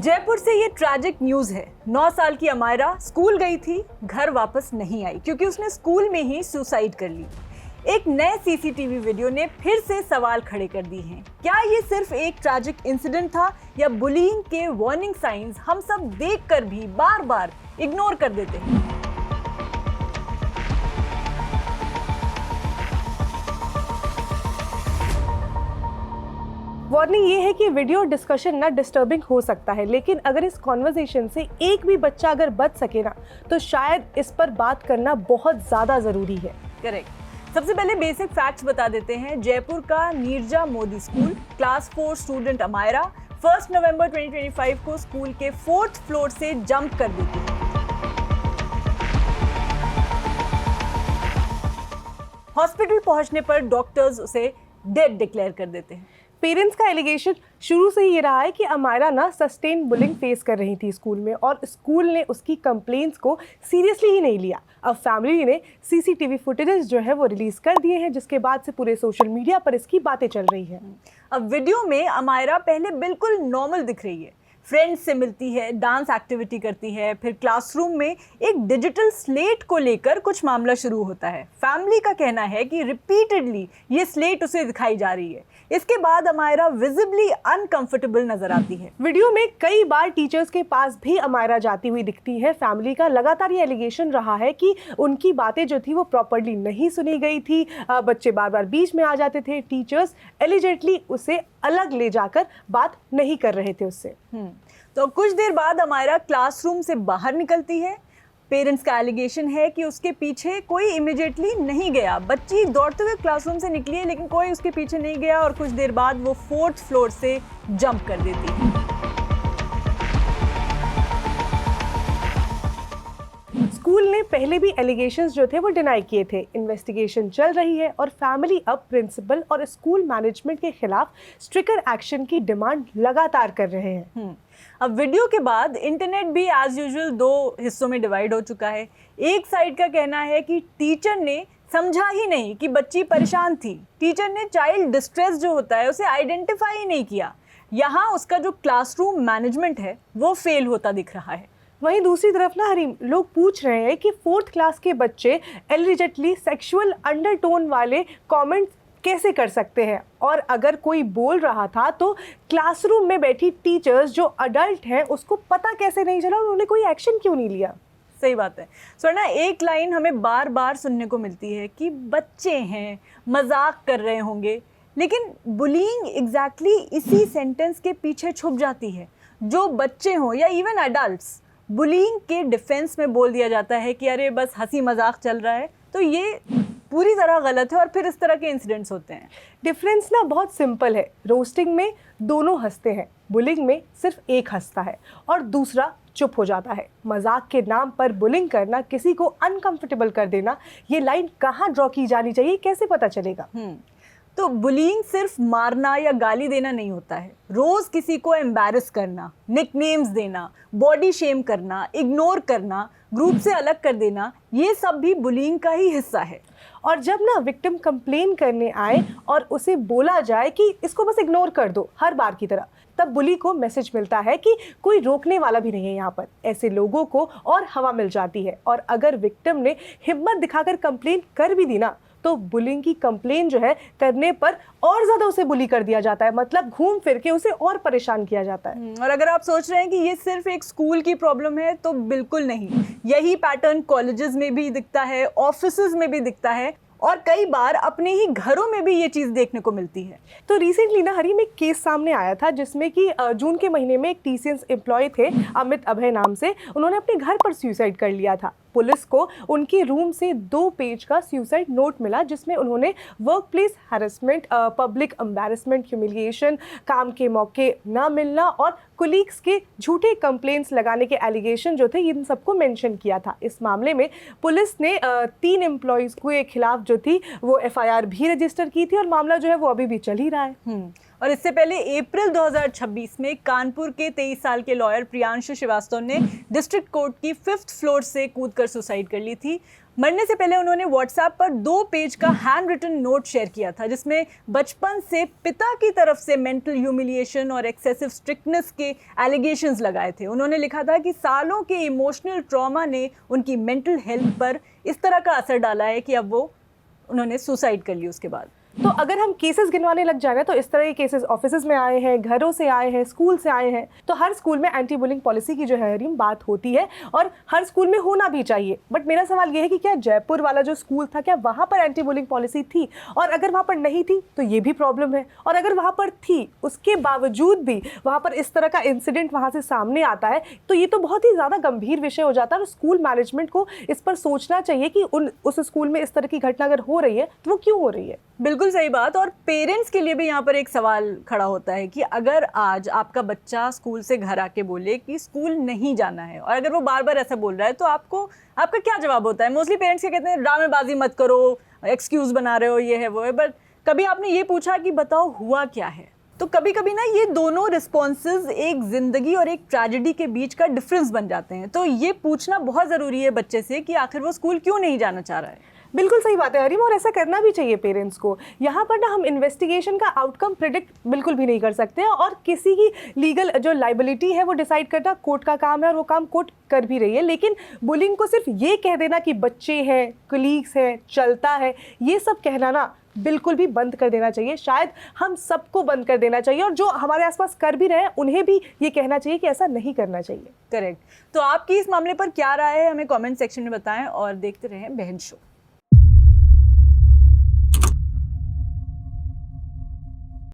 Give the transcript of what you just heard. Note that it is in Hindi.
जयपुर से ये ट्रैजिक न्यूज़ है। 9 साल की अमायरा स्कूल गई थी, घर वापस नहीं आई क्योंकि उसने स्कूल में ही सुसाइड कर ली। एक नए सीसीटीवी वीडियो ने फिर से सवाल खड़े कर दिए हैं। क्या ये सिर्फ एक ट्रैजिक इंसिडेंट था या बुलिंग के वार्निंग साइंस हम सब देखकर भी बार बार इग्नोर कर देते हैं? वार्निंग ये है कि वीडियो डिस्कशन ना डिस्टर्बिंग हो सकता है, लेकिन अगर इस कॉन्वर्सेशन से एक भी बच्चा अगर बच सके ना तो शायद इस पर बात करना बहुत ज़्यादा ज़रूरी है। करेक्ट। सबसे पहले बेसिक फैक्ट्स बता देते हैं। जयपुर का Neerja Modi school, class 4 student Amayra 1 नवंबर 2025 को स्कूल के 4th फ्लोर से जंप कर देती है। हॉस्पिटल पहुंचने पर डॉक्टर्स उसे डेड डिक्लेयर कर देते हैं। पेरेंट्स का एलिगेशन शुरू से ही ये रहा है कि अमायरा ना सस्टेन बुलिंग फेस कर रही थी स्कूल में और स्कूल ने उसकी कंप्लेंट्स को सीरियसली ही नहीं लिया। अब फैमिली ने सीसीटीवी फुटेजेस जो है वो रिलीज कर दिए हैं, जिसके बाद से पूरे सोशल मीडिया पर इसकी बातें चल रही हैं। अब वीडियो में अमायरा पहले बिल्कुल नॉर्मल दिख रही है, फ्रेंड्स से मिलती है, डांस एक्टिविटी करती है, फिर क्लासरूम में एक डिजिटल स्लेट को लेकर कुछ मामला शुरू होता है। फैमिली का कहना है कि रिपीटेडली ये स्लेट उसे दिखाई जा रही है। इसके बाद अमायरा विजिबली अनकंफर्टेबल नजर आती है। वीडियो में कई बार टीचर्स के पास भी अमायरा जाती हुई दिखती है। फैमिली का लगातार ये एलिगेशन रहा है कि उनकी बातें जो थी वो प्रॉपर्ली नहीं सुनी गई थी, बच्चे बार बार बीच में आ जाते थे, टीचर्स एलिजेंटली उसे अलग ले जाकर बात नहीं कर रहे थे उससे। तो कुछ देर बाद अमायरा क्लासरूम से बाहर निकलती है। पेरेंट्स का एलिगेशन है कि उसके पीछे कोई इमीडिएटली नहीं गया। बच्ची दौड़ते हुए क्लासरूम से निकली है लेकिन कोई उसके पीछे नहीं गया और कुछ देर बाद वो 4th फ्लोर से जंप कर देती है। स्कूल ने पहले भी एलिगेशंस जो थे वो डिनाई किए थे। इन्वेस्टिगेशन चल रही है और फैमिली अब प्रिंसिपल और स्कूल मैनेजमेंट के खिलाफ स्ट्रिक्टर एक्शन की डिमांड लगातार कर रहे हैं। अब वीडियो के बाद इंटरनेट भी एज यूजुअल 2 हिस्सों में डिवाइड हो चुका है। एक साइड का कहना है कि टीचर ने समझा ही नहीं कि बच्ची परेशान थी, टीचर ने चाइल्ड डिस्ट्रेस जो होता है उसे आइडेंटिफाई ही नहीं किया। यहाँ उसका जो क्लासरूम मैनेजमेंट है वो फेल होता दिख रहा है। वहीं दूसरी तरफ ना हरीम, लोग पूछ रहे हैं कि 4th क्लास के बच्चे एलिजेंटली सेक्सुअल अंडरटोन वाले कमेंट्स कैसे कर सकते हैं, और अगर कोई बोल रहा था तो क्लासरूम में बैठी टीचर्स जो अडल्ट हैं उसको पता कैसे नहीं चला, उन्होंने कोई एक्शन क्यों नहीं लिया। सही बात है। स्वर्णा, एक लाइन हमें बार बार सुनने को मिलती है कि बच्चे हैं, मजाक कर रहे होंगे, लेकिन बुलिंग एग्जैक्टली इसी सेंटेंस के पीछे छुप जाती है। जो बच्चे हों या इवन अडल्ट्स, बुलिंग के डिफेंस में बोल दिया जाता है कि अरे बस हंसी मजाक चल रहा है, तो ये पूरी तरह गलत है और फिर इस तरह के इंसिडेंट्स होते हैं। डिफरेंस ना बहुत सिंपल है। रोस्टिंग में दोनों हंसते हैं, बुलिंग में सिर्फ एक हंसता है और दूसरा चुप हो जाता है। मजाक के नाम पर बुलिंग करना, किसी को अनकंफर्टेबल कर देना, ये लाइन कहाँ ड्रॉ की जानी चाहिए, कैसे पता चलेगा? तो बुलिंग सिर्फ मारना या गाली देना नहीं होता है। रोज किसी को एम्बैरस करना, निकनेम्स देना, बॉडी शेम करना, इग्नोर करना, ग्रुप से अलग कर देना, ये सब भी बुलिंग का ही हिस्सा है। और जब ना विक्टिम कंप्लेन करने आए और उसे बोला जाए कि इसको बस इग्नोर कर दो हर बार की तरह, तब बुली को मैसेज मिलता है कि कोई रोकने वाला भी नहीं है यहाँ पर। ऐसे लोगों को और हवा मिल जाती है, और अगर विक्टिम ने हिम्मत दिखाकर कंप्लेन कर भी दी ना तो बुलिंग की कंप्लेन जो है करने पर और ज़्यादा उसे बुली कर दिया जाता है, मतलब घूम फिर के उसे और परेशान किया जाता है। और अगर आप सोच रहे हैं कि ये सिर्फ एक स्कूल की प्रॉब्लम है, तो बिल्कुल नहीं। यही पैटर्न कॉलेजेस में भी दिखता है, ऑफिसेज में भी दिखता है और कई बार अपने ही घरों में भी ये चीज़ देखने को मिलती है। तो रिसेंटली ना हरी में एक केस सामने आया था जिसमें कि जून के महीने में एक टीसीएस एम्प्लॉय थे अमित अभय नाम से, उन्होंने अपने घर पर सुसाइड कर लिया था। पुलिस को उनके रूम से 2 पेज का सुसाइड नोट मिला जिसमें उन्होंने work place harassment, public embarrassment, humiliation, काम के मौके ना मिलना और कोलीग्स के झूठे कंप्लेंट्स लगाने के एलिगेशन जो थे, इन सबको मेंशन किया था। इस मामले में पुलिस ने 3 एम्प्लॉयज़ के खिलाफ जो थी वो एफआईआर भी रजिस्टर की थी और मामला जो है वो अभी भी चल ही रहा है। और इससे पहले अप्रैल 2026 में कानपुर के 23 साल के लॉयर प्रियांशु श्रीवास्तव ने डिस्ट्रिक्ट कोर्ट की 5th फ्लोर से कूदकर सुसाइड कर ली थी। मरने से पहले उन्होंने व्हाट्सएप पर 2 पेज का हैंड रिटन नोट शेयर किया था, जिसमें बचपन से पिता की तरफ से मेंटल ह्यूमिलिएशन और एक्सेसिव स्ट्रिक्टनेस के एलिगेशंस लगाए थे। उन्होंने लिखा था कि सालों के इमोशनल ट्रॉमा ने उनकी मेंटल हेल्थ पर इस तरह का असर डाला है कि अब उन्होंने सुसाइड कर ली उसके बाद। तो अगर हम केसेस गिनवाने लग जाए तो इस तरह के केसेस ऑफिसेज में आए हैं, घरों से आए हैं, स्कूल से आए हैं। तो हर स्कूल में एंटी बुलिंग पॉलिसी की जो है हरीम बात होती है और हर स्कूल में होना भी चाहिए। बट मेरा सवाल ये है कि क्या जयपुर वाला जो स्कूल था, क्या वहाँ पर एंटी बुलिंग पॉलिसी थी? और अगर वहाँ पर नहीं थी तो ये भी प्रॉब्लम है, और अगर वहाँ पर थी उसके बावजूद भी वहाँ पर इस तरह का इंसिडेंट वहाँ से सामने आता है तो ये तो बहुत ही ज़्यादा गंभीर विषय हो जाता है। और स्कूल मैनेजमेंट को इस पर सोचना चाहिए कि उस स्कूल में इस तरह की घटना अगर हो रही है तो वो क्यों हो रही है। बिल्कुल सही बात। और पेरेंट्स के लिए भी यहाँ पर एक सवाल खड़ा होता है कि अगर आज आपका बच्चा स्कूल से घर आके बोले कि स्कूल नहीं जाना है, और अगर वो बार बार ऐसा बोल रहा है, तो आपका क्या जवाब होता है? मोस्टली पेरेंट्स क्या कहते हैं, ड्रामेबाजी मत करो, एक्सक्यूज बना रहे हो, ये है वो है। बट कभी आपने ये पूछा कि बताओ हुआ क्या है? तो कभी कभी ना ये दोनों रिस्पॉन्सेज एक जिंदगी और एक ट्रेजेडी के बीच का डिफरेंस बन जाते हैं। तो ये पूछना बहुत ज़रूरी है बच्चे से कि आखिर वो स्कूल क्यों नहीं जाना चाह रहा है। बिल्कुल सही बात है हरीम, और ऐसा करना भी चाहिए पेरेंट्स को। यहाँ पर ना हम इन्वेस्टिगेशन का आउटकम प्रिडिक्ट बिल्कुल भी नहीं कर सकते हैं, और किसी की लीगल जो लाइबिलिटी है वो डिसाइड करना कोर्ट का काम है, और वो काम कोर्ट कर भी रही है। लेकिन बुलिंग को सिर्फ ये कह देना कि बच्चे हैं, कलीग्स हैं, चलता है, ये सब कहना ना बिल्कुल भी बंद कर देना चाहिए। शायद हम सबको बंद कर देना चाहिए, और जो हमारे आसपास कर भी रहे हैं उन्हें भी ये कहना चाहिए कि ऐसा नहीं करना चाहिए। करेक्ट। तो आपकी इस मामले पर क्या राय है, हमें कमेंट सेक्शन में बताएं, और देखते रहें बहन शो।